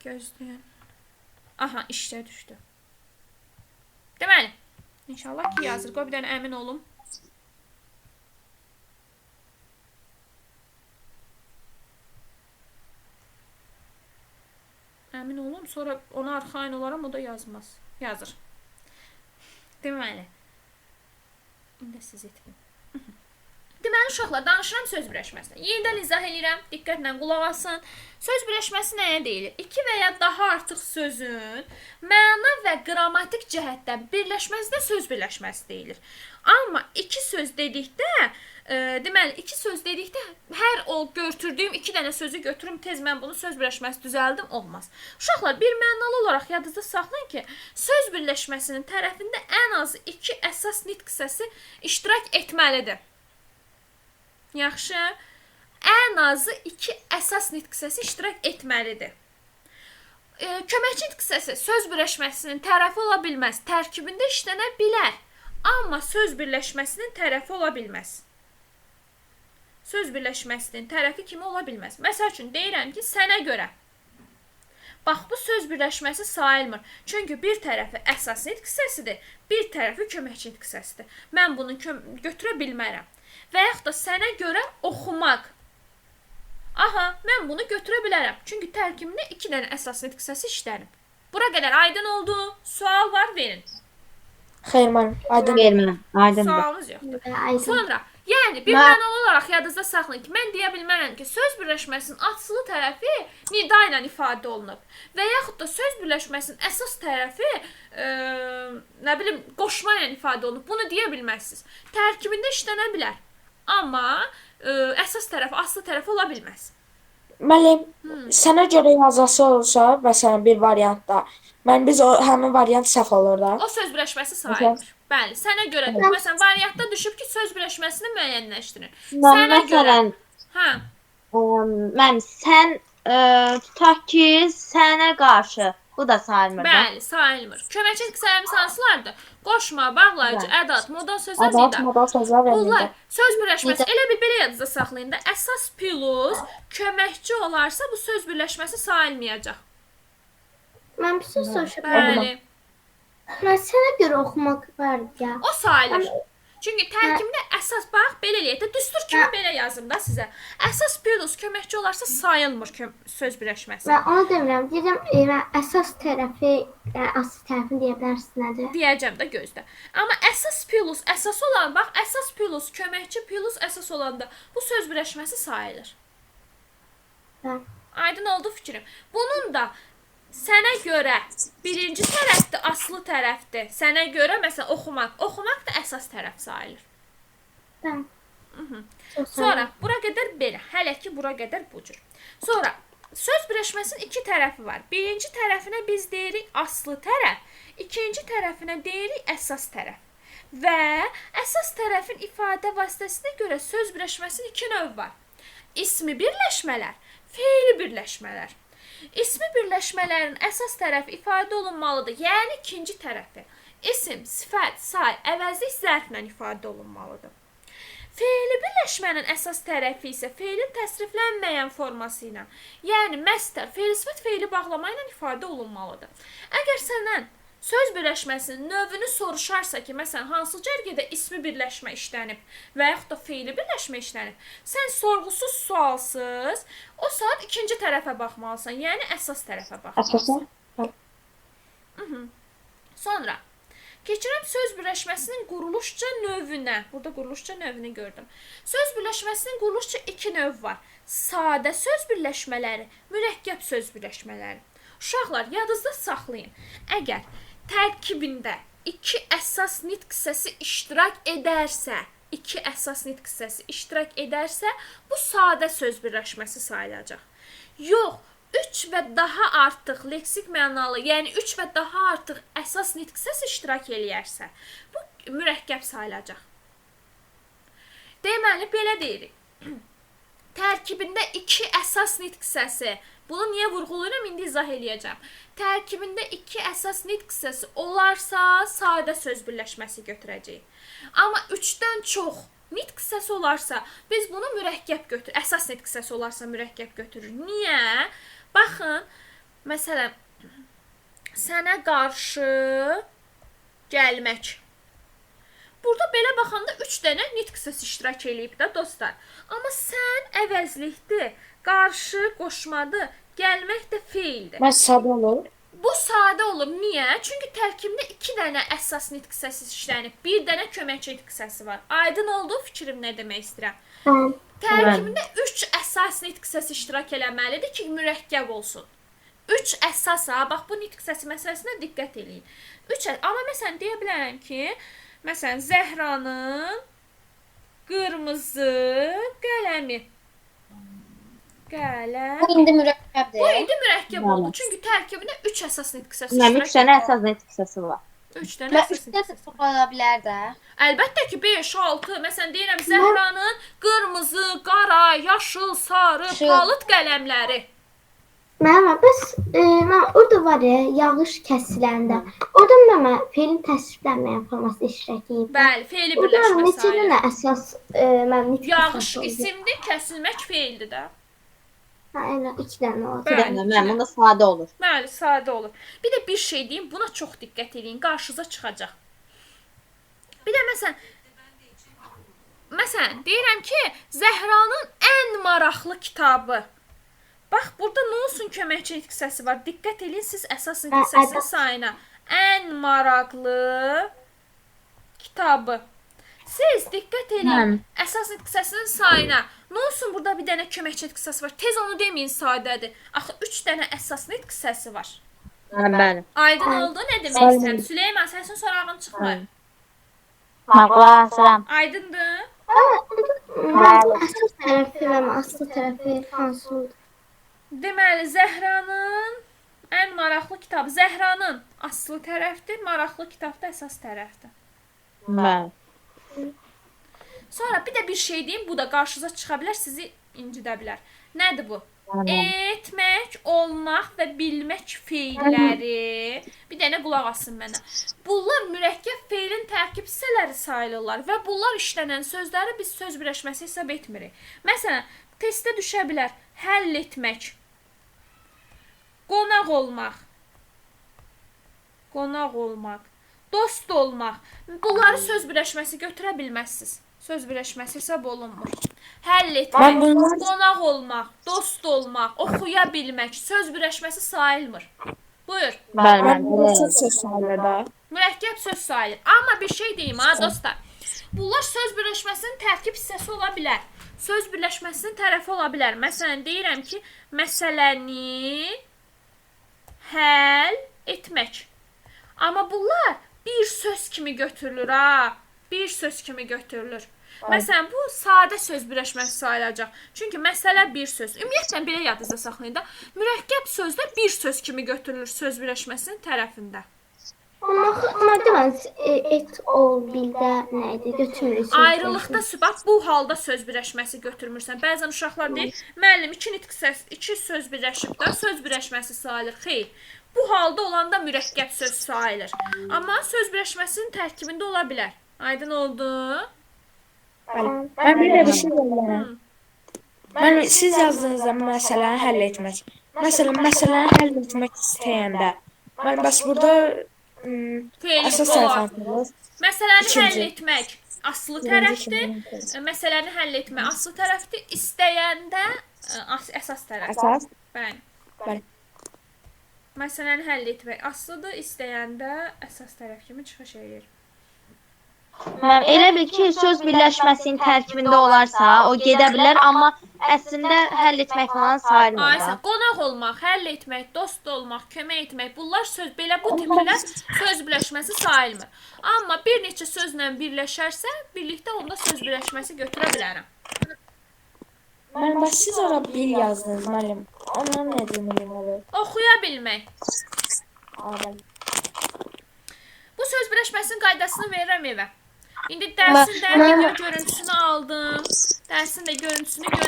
Gözləyin. Aha, işdə düşdü. Deməli, inşallah ki yazır. Qoy bir dənə əmin olum. Əmin olum, sonra ona arxain olaram, o da yazmaz. Yazır. Deməli. İndi siz etkin. Deməli, uşaqlar, danışıram söz birləşməsindən. Yenidən izah edirəm, diqqətlə qulaq asın. Söz birləşməsi nəyə deyilir? İki və ya daha artıq sözün məna və qrammatik cəhətdən birləşməsinə söz birləşməsi deyilir. Amma iki söz dedikdə, deməli, iki söz dedikdə hər o götürdüyüm iki dənə sözü götürüm, tez mən bunu söz birləşməsi düzəldim, olmaz. Uşaqlar, bir mənalı olaraq yadınızda saxlayın ki, söz birləşməsinin tərəfində ən azı iki əsas nitq hissəsi iştirak etməlidir. Yaxşı, ən azı iki əsas nitq hissəsi iştirak etməlidir. Köməkçi nitq hissəsi söz birləşməsinin tərəfi ola bilməz. Tərkibində işlənə bilər, amma söz birləşməsinin tərəfi ola bilməz. Söz birləşməsinin tərəfi kimi ola bilməz. Məsəl üçün, deyirəm ki, sənə görə. Bax, bu söz birləşməsi sayılmır. Çünki bir tərəfi əsas nitq hissəsidir, bir tərəfi köməkçi nitq hissəsidir. Mən bunu götürə bilmərəm. Və yaxud da sənə görə oxumaq. Aha, mən bunu götürə bilərəm. Çünki tərkibində iki dənə əsas nitq hissəsi işlənib. Bura qədər aydın oldu. Sual var, verin. Xeyr, mən aydın vermirəm. Aydındır. Sualınız yoxdur. Sonra, yəni bir mənalı olaraq yadınızda saxlayın ki, mən deyə bilmərəm ki, söz birləşməsinin asılı tərəfi nida ilə ifadə olunub. Və yaxud da söz birləşməsinin əsas tərəfi nə bilim, qoşma ilə ifadə olunub. Bunu deyə bilməzsiniz. Tərkibində işlənə bilər. Amma əsas tərəfi, aslı tərəfi ola bilməz. Müəllim, sənə görə yazası olsa, məsələn, bir variantda, biz həmin variant səhv olur da. O söz birləşməsi sayılır. Bəli, sənə görə, məsələn, variantda düşüb ki, söz birləşməsini müəyyənləşdirin. Sənə görə. Hə. Mən sən tutaq ki, sənə qarşı. Bu da sayılmır da. Bəli, sayılmır. Köməkçi nitq hissələrimiz hansılardır? Qoşma, bağlayıcı, ədat, modal sözlər, Ədat, nida. modal sözlər və Bunlar nida. söz birləşməsi. Elə bir belə yadınızda saxlayın da, əsas plus köməkçi olarsa bu söz birləşməsi sayılmayacaq. Mən bir şey soruşabilirim. Bəli. Mən sənə görə oxumaq var ya. O sayılır. Çünki tərkibində əsas, bax, belə eləyək də, düstur kimi belə yazım da sizə. Əsas plus köməkçi olarsa sayılmır söz birləşməsi. Mən onu demirəm. Deyirəm, əsas tərəfi, asıl tərəfini deyə bilərsən nədir? Deyəcəm də, gözlə. Amma əsas plus, əsas olan, bax, əsas plus, köməkçi plus, əsas olanda bu söz birləşməsi sayılır. Hə. Aydın oldu fikrim. Bunun da sənə görə birinci tərəfdir, aslı tərəfdir. Sənə görə, məsələn, oxumaq. Oxumaq da əsas tərəf sayılır. Hə. Sonra, bura qədər belə. Hələ ki, bura qədər bu cür. Sonra, söz birləşməsinin iki tərəfi var. Birinci tərəfinə biz deyirik aslı tərəf. İkinci tərəfinə deyirik əsas tərəf. Və əsas tərəfin ifadə vasitəsinə görə söz birləşməsinin iki növ var. İsmi birləşmələr, feili birləşmələr. İsmi birləşmələrin əsas tərəfi ifadə olunmalıdır. Yəni, ikinci tərəfi. İsim, sifət, say, əvəzlik zərflə ifadə olunmalıdır. Feili birləşmənin əsas tərəfi isə feilin təsriflənməyən forması ilə, yəni məstər, feil sifət, feili bağlama ilə ifadə olunmalıdır. Əgər səndən söz birləşməsinin növünü soruşarsa ki, məsələn, hansı cərgədə ismi birləşmə işlənib və yaxud da feili birləşmə işlənib, sən sorğusuz, sualsız o saat ikinci tərəfə baxmalısan, yəni əsas tərəfə baxmalısan. Sonra, keçirəm söz birləşməsinin quruluşca növünə. Burada quruluşca növünü gördüm. Söz birləşməsinin quruluşca iki növ var. Sadə söz birləşmələri, mürəkkəb söz birləşmələri. Uşaqlar, yadınızda saxlayın. Əgər tərkibində iki əsas nitq hissəsi iştirak edərsə, bu sadə söz birləşməsi sayılacaq. Yox, 3 və daha artıq leksik mənalı, yəni 3 və daha artıq əsas nitq hissəsi iştirak eləyərsə, bu mürəkkəb sayılacaq. Deməli, belə deyirik. Tərkibində iki əsas nitq hissəsi. Bunu niyə vurğulayıram? İndi izah eləyəcəm. Tərkibində iki əsas nitq hissəsi olarsa, sadə söz birləşməsi götürəcəyik. Amma 3-dən çox nitq hissəsi olarsa, biz bunu mürəkkəb götürürük. Əsas nitq hissəsi olarsa mürəkkəb götürürük. Niyə? Baxın, Məsələn, sənə qarşı gəlmək. Burada belə baxanda 3 dənə nitq səsi iştirak eləyib də dostlar. Amma sən əvəzlikdir, qarşı qoşmadır, gəlmək də feildir. Mən sadə olur. Bu sadə olur. Niyə? Çünki tərkibində 2 dənə əsas nitq səsi işlənib, 1 dənə köməkçi nitq səsi var. Aydın oldu fikrim nə demək istəyirəm? Tərkibində 3 əsas nitq səsi iştirak eləməlidir ki, mürəkkəb olsun. 3 əsasa, bax bu nitq səsi məsələsinə diqqət eləyin. Amma məsələn deyə bilərəm ki, məsələn Zəhranın qırmızı qələmi. Qələm. Bu indi mürəkkəbdir. Bu indi mürəkkəb oldu. Çünki tərkibində 3 əsas nitq səsi Mənim 3 dənə əsas nitq səsi var. 3 dənə əsas nitq səsi. Ola bilər də. Əlbəttə ki 5, 6, məsələn deyirəm Zəhranın qırmızı, qara, yaşıl, sarı, palıd qələmləri. Mənim bəs mən orada var ya, yağış kəsiləndə. Orada mən feilin təsvirlənmə forması iştirak edirəm. Bəli, feili Burada birləşmə neçə sayılır. dənə əsas mən nitq Yağış səsi oldu? isimdir, kəsilmək feildir də. Hə, elə 2 dənə oldu. Bəli. Mənim bunda sadə olur. Bəli, sadə olur. Bir də bir şey deyim, buna çox diqqət edin, qarşınıza çıxacaq. Bir də məsələn deyirəm ki, Zəhranın ən maraqlı kitabı. Bax, burada nə olsun köməkçi nitq səsi var. Diqqət edin siz əsas nitq səsinin sayına. Ən maraqlı kitabı. Siz diqqət edin əsas nitq səsinin sayına. Nə olsun burada bir dənə köməkçi nitq səsi var. Tez onu deməyin sadədir. Axı 3 dənə əsas nitq səsi var. Bəli. Aydın oldu nə demək istəyirəm? Süleyman, səsin sorağın çıxmır. Maqlasıram. Aydındır? Əsas tərəfi və aslı tərəfi hansı oldu? Deməli, Zəhranın ən maraqlı kitabı. Zəhranın aslı tərəfdir, maraqlı kitab da əsas tərəfdir. Bəli. Sonra bir də bir şey deyim, bu da qarşınıza çıxa bilər, sizi incidə bilər. Nədir bu? Etmək, olmaq və bilmək feilləri. Bir dənə qulaq asın mənə. Bunlar mürəkkəb feilin tərkib hissələri sayılırlar və bunlar işlənən sözləri biz söz birləşməsi hesab etmirik. Məsələn, testdə düşə bilər həll etmək, qonaq olmaq, dost olmaq. Bunları söz birləşməsi götürə bilməzsiniz. Söz birləşməsi hesab olunmur. Həll etmək, qonaq olmaq, dost olmaq, oxuya bilmək, söz birləşməsi sayılmır. Buyur. Bəli. Söz sayılır da. Mürəkkəb söz sayılır. Amma bir şey deyim ha dostlar. Bunlar söz birləşməsinin tərkib hissəsi ola bilər. Söz birləşməsinin tərəfi ola bilər. Məsələn deyirəm ki, məsələni həll etmək. Amma bunlar bir söz kimi götürülür ha. Bir söz kimi götürülür. Məsələn, bu sadə söz birləşməsi sayılacaq. Çünki məsələ bir söz. Ümumiyyətlə belə yadınızda saxlayın da. Mürəkkəb sözdə bir söz kimi götürülür söz birləşməsinin tərəfində. Amma deməz et ol bildə nə idi götürmürük. Ayrılıqda bax bu halda söz birləşməsi götürmürsən. Bəzən uşaqlar deyir, müəllim 2 söz birləşib də söz birləşməsi sayılır. Xeyr. Bu halda olanda mürəkkəb söz sayılır. Amma söz birləşməsinin tərkibində ola bilər. Aydın oldu? Mən bir də bir şey deyirəm. Mən siz yazdığınızda məsələni həll etmək. Məsələn, məsələni həll etmək istəyəndə mən bəs burada əsas tərəfdir. Məsələni həll etmək aslı tərəfdir. Məsələni həll etmək aslı tərəfdir. İstəyəndə əsas tərəfdir. Əsas. Bəli. Məsələni həll etmək aslıdır, istəyəndə əsas tərəf kimi çıxış edir. Elə bil ki, söz birləşməsinin tərkibində olarsa, o gedə bilər, amma əslində həll etmək falan sayılmır. Aysən, qonaq olmaq, həll etmək, dost olmaq, kömək etmək, bunlar söz, belə bu tiplər söz birləşməsi sayılmır. Amma bir neçə sözlə birləşərsə, birlikdə onda söz birləşməsi götürə bilərəm. Mən bəs siz ora bil yazdınız, müəllim. Ondan nə demək olur? Oxuya bilmək. Bu söz birləşməsinin qaydasını verirəm evə. İndi dərsin də video görüntüsünü aldım. Dərsin də görüntüsünü göndərdim.